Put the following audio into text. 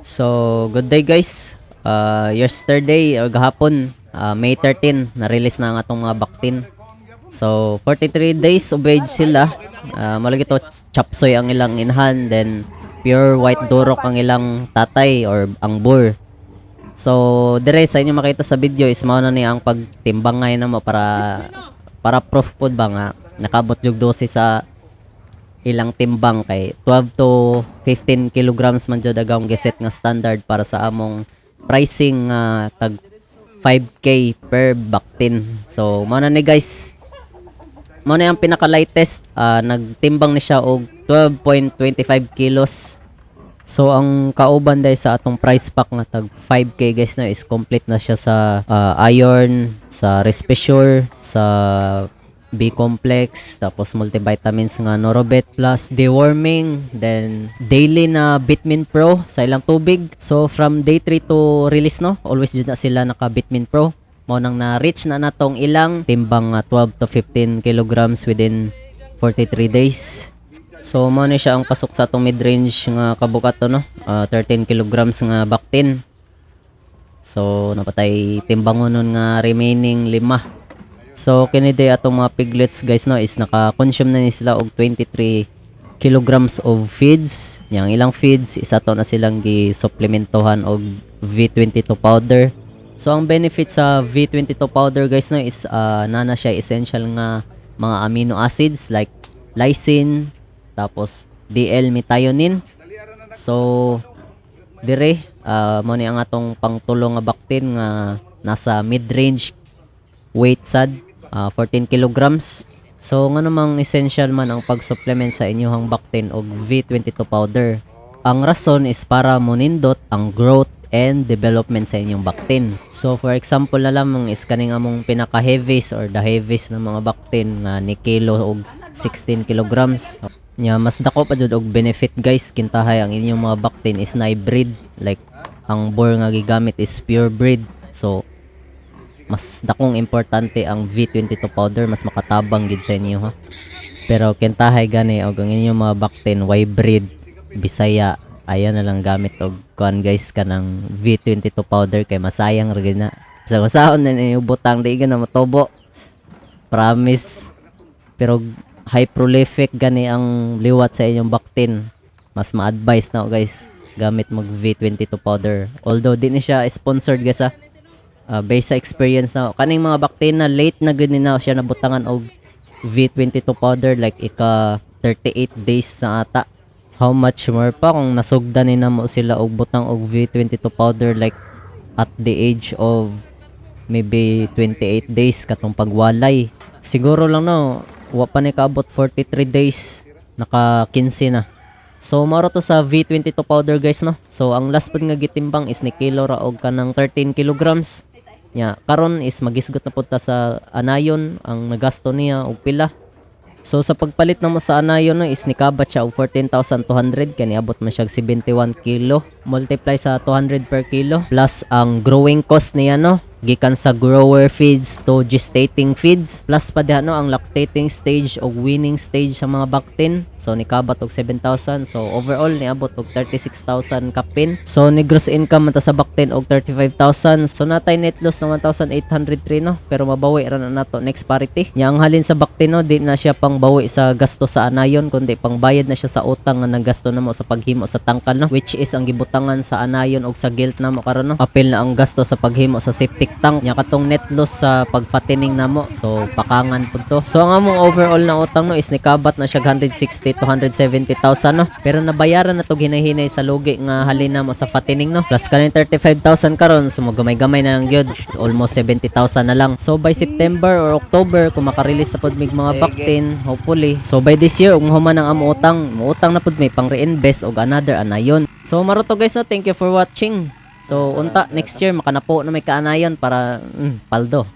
So, good day guys. Yesterday or gahapon, May 13, na-release na ang atong mga baktin. So, 43 days of age sila. Malagi to chapsoy ang ilang inhan, then pure white durok ang ilang tatay or ang boar. So, dire sa inyo makita sa video is mao na ni ang pagtimbang ngayon na mo para proof pod ba nga nakabot jug 12 sa ilang timbang kay 12 to 15 kilograms man jud agawng giset nga standard para sa among pricing tag 5k per baktin. So mao na ni guys, mao na ang pinaka lightest, nagtimbang ni siya og 12.25 kilos. So ang kauban dai sa atong price pack nga tag 5k guys na is complete na siya sa iron, sa Respissure, sa B-complex, tapos multivitamins nga Norobet plus deworming, then daily na Bitmin Pro sa ilang tubig. So from day 3 to release no, always jud na sila naka Bitmin Pro. Mao nang na-reach na natong ilang timbang 12 to 15 kilograms within 43 days. So mao ni siya ang pasok sa atong mid-range nga kabukato no, 13 kilograms nga baktin. So napatay timbangon nun nga remaining 5. So kini day atong mga piglets guys no is naka-consume na ni sila og 23 kilograms of feeds. Yang ilang feeds isa to na silang gi-supplementohan og V22 powder. So ang benefit sa V22 powder guys no is nana siya essential nga mga amino acids like lysine, tapos DL-methionine. So dire mo ni ang atong pangtulong nga baktin nga nasa mid-range weight sad, 14 kilograms. So nga namang essential man ang pag-supplement sa inyong baktin og V22 powder. Ang rason is para monindot ang growth and development sa inyong baktin. So for example na lamang is kaning among pinaka-heavies or the heavies ng mga baktin nga ni kilo og 16 kilograms. Nya mas dako pa jud og benefit guys kintahay ang inyong mga baktin is na breed, like ang boar nga gigamit is pure breed. So mas dakong importante ang V22 powder, mas makatabang gid sa inyo ha. Pero kintahay gani og ang inyong mga baktin Y breed Bisaya, ayan na lang gamit og kuan guys kanang V22 powder kay masayang ra gid na. Sa masaon na ninyo butang di na matobo. Promise. Pero high prolific gani ang liwat sa inyong baktin. Mas ma-advise na guys gamit mag V22 powder. Although di ni siya sponsored guys ha. Based sa experience na kaning mga baktin na late na gud na siya nabutangan og V22 powder like ika 38 days na ata. How much more pa kung nasugdan ni namo sila og butang og V22 powder like at the age of maybe 28 days katong pagwalay. Siguro lang no, wa pa ni kaabot 43 days, naka 15 na. So maro to sa V22 powder guys no. So ang last pud nga gitimbang is ni kilo ra og kanang 13 kilograms. Nya karon is magisgot na pud ta sa anayon, ang nagasto niya og pila. So sa pagpalit namo sa anayon no is nikabat siya og 14,200 kay niabot man siya 71 kilo. Multiply sa 200 per kilo plus ang growing cost niya no, gikan sa grower feeds to gestating feeds plus pa diha no ang lactating stage o weaning stage sa mga baktin. So nikabat og 7,000. So overall niabot og 36,000 kapin. So ni gross income man ta sa baktin og 35,000. So natay net loss ng 1,803 no, pero mabawi ra na nato next parity. Nya ang halin sa baktin no di na siya pang bawi sa gasto sa anayon kundi pang bayad na siya sa utang nga nagasto namo sa paghimo sa tangkal no, which is ang gibutangan sa anayon og sa gilt namo karon no. Apil na ang gasto sa paghimo sa septic tank. Nya katong net loss sa pagfatining namo. So pakangan pud to. So ang among overall na utang no is nikabat na siya 160 to 170,000 no. Pero nabayaran na to hinahinay sa lugi nga halin namo sa fattening no. Plus kaning 35,000 karon so gamay-gamay na lang gyud. Almost 70,000 na lang. So by September or October kung maka-release na pud mig mga baktin, hopefully. So by this year ug human ang amo utang, muutang na pud may pang reinvest og another anayon. So maro to guys no, thank you for watching. So unta next year makanapo na may kaanayon para paldo.